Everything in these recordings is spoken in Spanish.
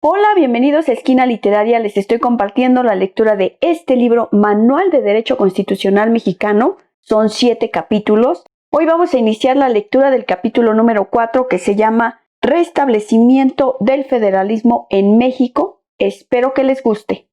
Hola, bienvenidos a Esquina Literaria. Les estoy compartiendo la lectura de este libro, Manual de Derecho Constitucional Mexicano. Son 7 capítulos. Hoy vamos a iniciar la lectura del capítulo número 4, que se llama Restablecimiento del Federalismo en México. Espero que les guste.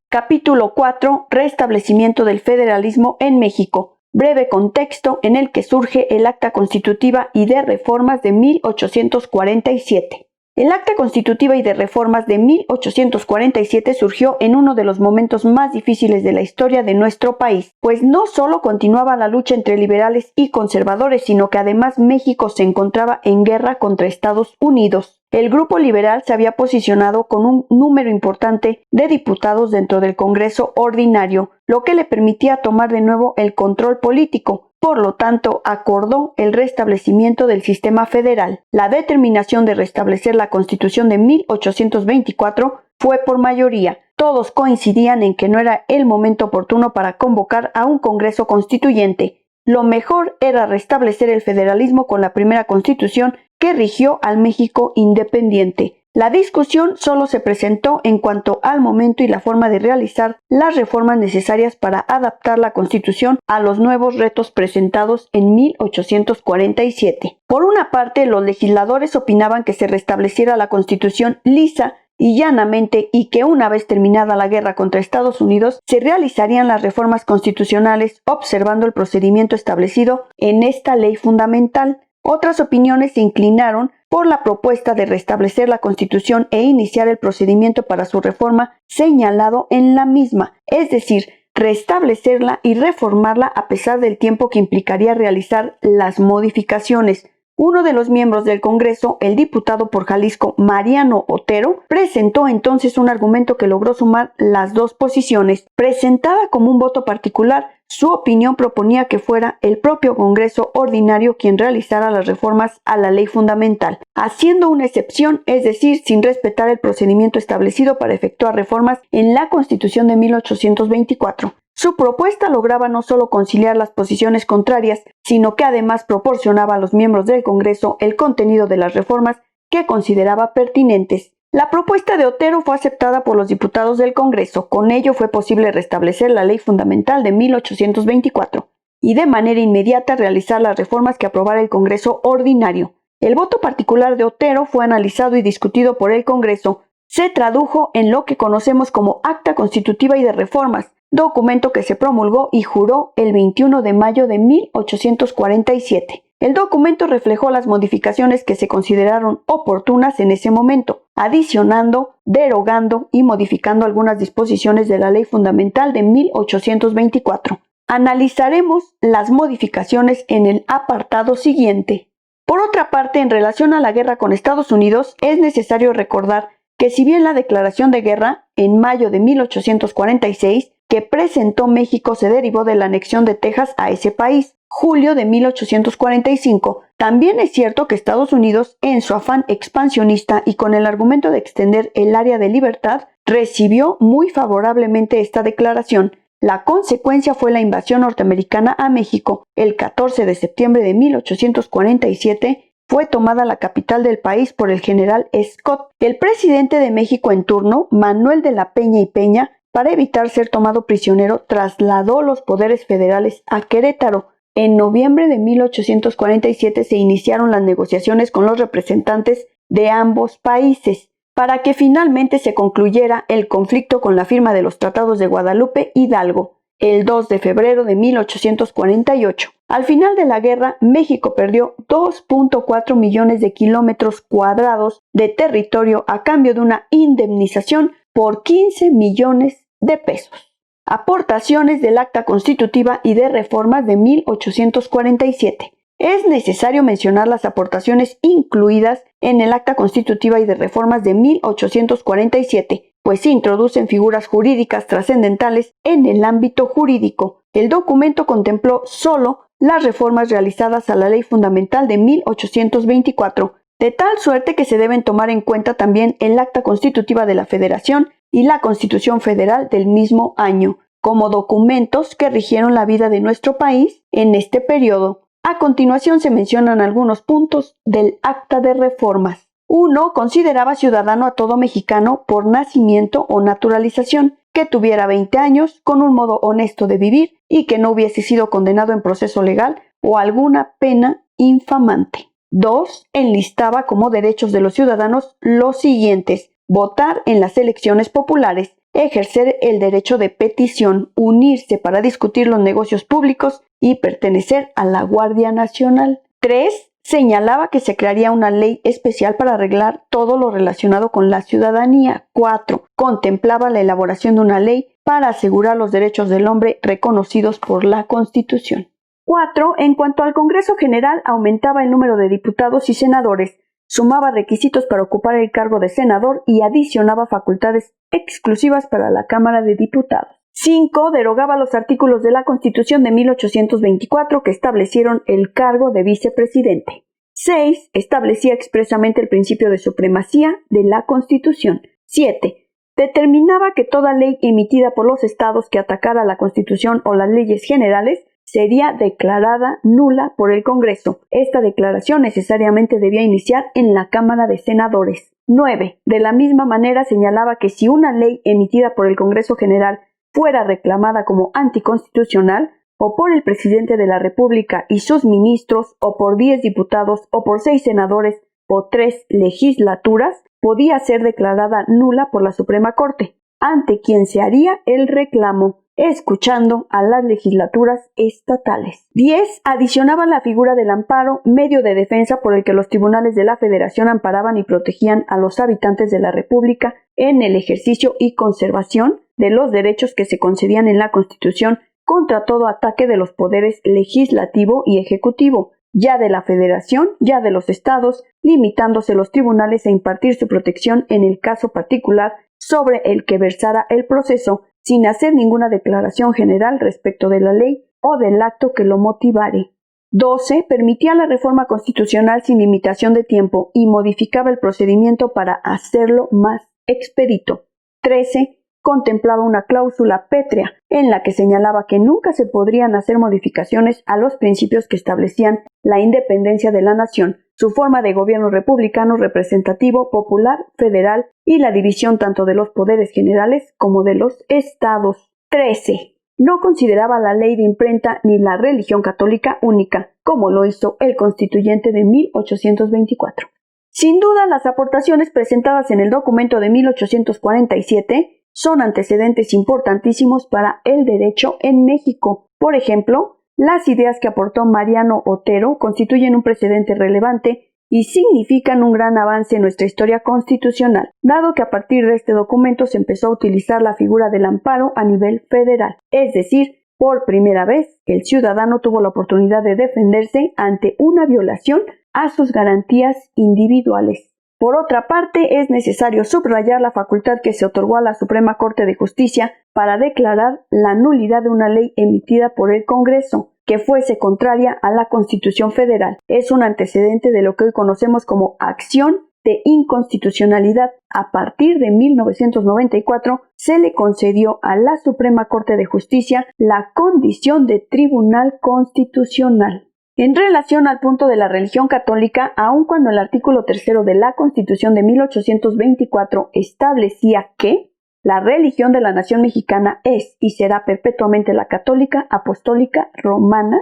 Capítulo 4. Restablecimiento del federalismo en México. Breve contexto en el que surge el Acta Constitutiva y de Reformas de 1847. El Acta Constitutiva y de Reformas de 1847 surgió en uno de los momentos más difíciles de la historia de nuestro país, pues no solo continuaba la lucha entre liberales y conservadores, sino que además México se encontraba en guerra contra Estados Unidos. El grupo liberal se había posicionado con un número importante de diputados dentro del Congreso ordinario, lo que le permitía tomar de nuevo el control político. Por lo tanto, acordó el restablecimiento del sistema federal. La determinación de restablecer la Constitución de 1824 fue por mayoría. Todos coincidían en que no era el momento oportuno para convocar a un Congreso Constituyente. Lo mejor era restablecer el federalismo con la primera Constitución que rigió al México independiente. La discusión solo se presentó en cuanto al momento y la forma de realizar las reformas necesarias para adaptar la Constitución a los nuevos retos presentados en 1847. Por una parte, los legisladores opinaban que se restableciera la Constitución lisa y llanamente y que una vez terminada la guerra contra Estados Unidos se realizarían las reformas constitucionales observando el procedimiento establecido en esta ley fundamental. Otras opiniones se inclinaron por la propuesta de restablecer la Constitución e iniciar el procedimiento para su reforma señalado en la misma, es decir, restablecerla y reformarla a pesar del tiempo que implicaría realizar las modificaciones. Uno de los miembros del Congreso, el diputado por Jalisco Mariano Otero, presentó entonces un argumento que logró sumar las dos posiciones. Presentada como un voto particular, su opinión proponía que fuera el propio Congreso ordinario quien realizara las reformas a la ley fundamental, haciendo una excepción, es decir, sin respetar el procedimiento establecido para efectuar reformas en la Constitución de 1824. Su propuesta lograba no solo conciliar las posiciones contrarias, sino que además proporcionaba a los miembros del Congreso el contenido de las reformas que consideraba pertinentes. La propuesta de Otero fue aceptada por los diputados del Congreso. Con ello fue posible restablecer la ley fundamental de 1824 y de manera inmediata realizar las reformas que aprobara el Congreso ordinario. El voto particular de Otero fue analizado y discutido por el Congreso. Se tradujo en lo que conocemos como Acta Constitutiva y de Reformas, documento que se promulgó y juró el 21 de mayo de 1847. El documento reflejó las modificaciones que se consideraron oportunas en ese momento, adicionando, derogando y modificando algunas disposiciones de la Ley Fundamental de 1824. Analizaremos las modificaciones en el apartado siguiente. Por otra parte, en relación a la guerra con Estados Unidos, es necesario recordar que si bien la declaración de guerra en mayo de 1846 que presentó México se derivó de la anexión de Texas a ese país, julio de 1845, también es cierto que Estados Unidos, en su afán expansionista y con el argumento de extender el área de libertad, recibió muy favorablemente esta declaración. La consecuencia fue la invasión norteamericana a México. El 14 de septiembre de 1847 fue tomada la capital del país por el general Scott. El presidente de México en turno, Manuel de la Peña y Peña, para evitar ser tomado prisionero, trasladó los poderes federales a Querétaro. En noviembre de 1847 se iniciaron las negociaciones con los representantes de ambos países, para que finalmente se concluyera el conflicto con la firma de los tratados de Guadalupe Hidalgo, el 2 de febrero de 1848. Al final de la guerra, México perdió 2.4 millones de kilómetros cuadrados de territorio a cambio de una indemnización por 15 millones de pesos. Aportaciones del Acta Constitutiva y de Reformas de 1847. Es necesario mencionar las aportaciones incluidas en el Acta Constitutiva y de Reformas de 1847, pues introducen figuras jurídicas trascendentales en el ámbito jurídico. El documento contempló solo las reformas realizadas a la Ley Fundamental de 1824, de tal suerte que se deben tomar en cuenta también el Acta Constitutiva de la Federación y la Constitución Federal del mismo año, como documentos que rigieron la vida de nuestro país en este periodo. A continuación se mencionan algunos puntos del Acta de Reformas. 1. Consideraba ciudadano a todo mexicano por nacimiento o naturalización, que tuviera 20 años, con un modo honesto de vivir y que no hubiese sido condenado en proceso legal o alguna pena infamante. 2. Enlistaba como derechos de los ciudadanos los siguientes: votar en las elecciones populares, ejercer el derecho de petición, unirse para discutir los negocios públicos y pertenecer a la Guardia Nacional. 3. Señalaba que se crearía una ley especial para arreglar todo lo relacionado con la ciudadanía. 4. Contemplaba la elaboración de una ley para asegurar los derechos del hombre reconocidos por la Constitución. 4. En cuanto al Congreso General, aumentaba el número de diputados y senadores, sumaba requisitos para ocupar el cargo de senador y adicionaba facultades exclusivas para la Cámara de Diputados. 5. Derogaba los artículos de la Constitución de 1824 que establecieron el cargo de vicepresidente. 6. Establecía expresamente el principio de supremacía de la Constitución. 7. Determinaba que toda ley emitida por los estados que atacara la Constitución o las leyes generales sería declarada nula por el Congreso. Esta declaración necesariamente debía iniciar en la Cámara de Senadores. 9. De la misma manera señalaba que si una ley emitida por el Congreso General fuera reclamada como anticonstitucional, o por el presidente de la República y sus ministros, o por 10 diputados, o por 6 senadores, o 3 legislaturas, podía ser declarada nula por la Suprema Corte, ante quien se haría el reclamo, escuchando a las legislaturas estatales. 10. Adicionaba la figura del amparo, medio de defensa por el que los tribunales de la Federación amparaban y protegían a los habitantes de la República en el ejercicio y conservación de los derechos que se concedían en la Constitución contra todo ataque de los poderes legislativo y ejecutivo, ya de la Federación, ya de los estados, limitándose los tribunales a impartir su protección en el caso particular sobre el que versara el proceso, sin hacer ninguna declaración general respecto de la ley o del acto que lo motivare. 12. Permitía la reforma constitucional sin limitación de tiempo y modificaba el procedimiento para hacerlo más expedito. 13. Contemplaba una cláusula pétrea en la que señalaba que nunca se podrían hacer modificaciones a los principios que establecían la independencia de la nación, su forma de gobierno republicano, representativo, popular, federal y la división tanto de los poderes generales como de los estados. 13. No consideraba la ley de imprenta ni la religión católica única, como lo hizo el constituyente de 1824. Sin duda, las aportaciones presentadas en el documento de 1847 son antecedentes importantísimos para el derecho en México. Por ejemplo, las ideas que aportó Mariano Otero constituyen un precedente relevante y significan un gran avance en nuestra historia constitucional, dado que a partir de este documento se empezó a utilizar la figura del amparo a nivel federal, es decir, por primera vez el ciudadano tuvo la oportunidad de defenderse ante una violación a sus garantías individuales. Por otra parte, es necesario subrayar la facultad que se otorgó a la Suprema Corte de Justicia para declarar la nulidad de una ley emitida por el Congreso, que fuese contraria a la Constitución Federal. Es un antecedente de lo que hoy conocemos como acción de inconstitucionalidad. A partir de 1994, se le concedió a la Suprema Corte de Justicia la condición de Tribunal Constitucional. En relación al punto de la religión católica, aun cuando el artículo 3 de la Constitución de 1824 establecía que la religión de la nación mexicana es y será perpetuamente la católica, apostólica, romana,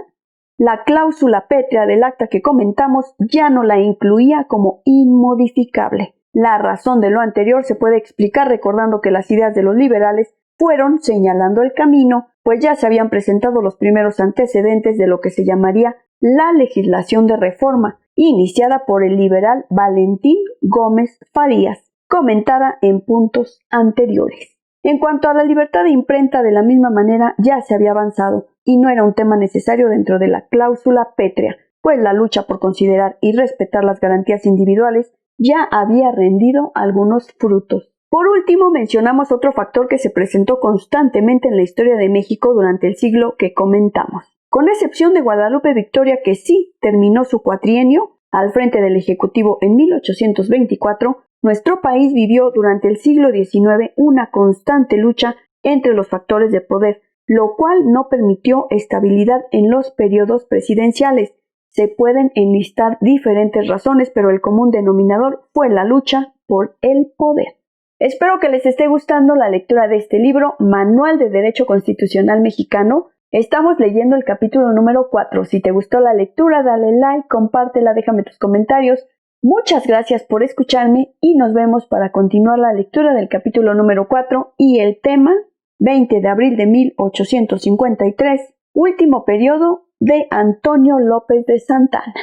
la cláusula pétrea del acta que comentamos ya no la incluía como inmodificable. La razón de lo anterior se puede explicar recordando que las ideas de los liberales fueron señalando el camino, pues ya se habían presentado los primeros antecedentes de lo que se llamaría la legislación de reforma, iniciada por el liberal Valentín Gómez Farías, comentada en puntos anteriores. En cuanto a la libertad de imprenta, de la misma manera ya se había avanzado, y no era un tema necesario dentro de la cláusula pétrea, pues la lucha por considerar y respetar las garantías individuales ya había rendido algunos frutos. Por último, mencionamos otro factor que se presentó constantemente en la historia de México durante el siglo que comentamos. Con excepción de Guadalupe Victoria, que sí terminó su cuatrienio al frente del Ejecutivo en 1824, nuestro país vivió durante el siglo XIX una constante lucha entre los factores de poder, lo cual no permitió estabilidad en los periodos presidenciales, se pueden enlistar diferentes razones, pero el común denominador fue la lucha por el poder. Espero que les esté gustando la lectura de este libro, Manual de Derecho Constitucional Mexicano. Estamos leyendo el capítulo número 4. Si te gustó la lectura, dale like, compártela, déjame tus comentarios. Muchas gracias por escucharme y nos vemos para continuar la lectura del capítulo número 4 y el tema 20 de abril de 1853, último periodo de Antonio López de Santana.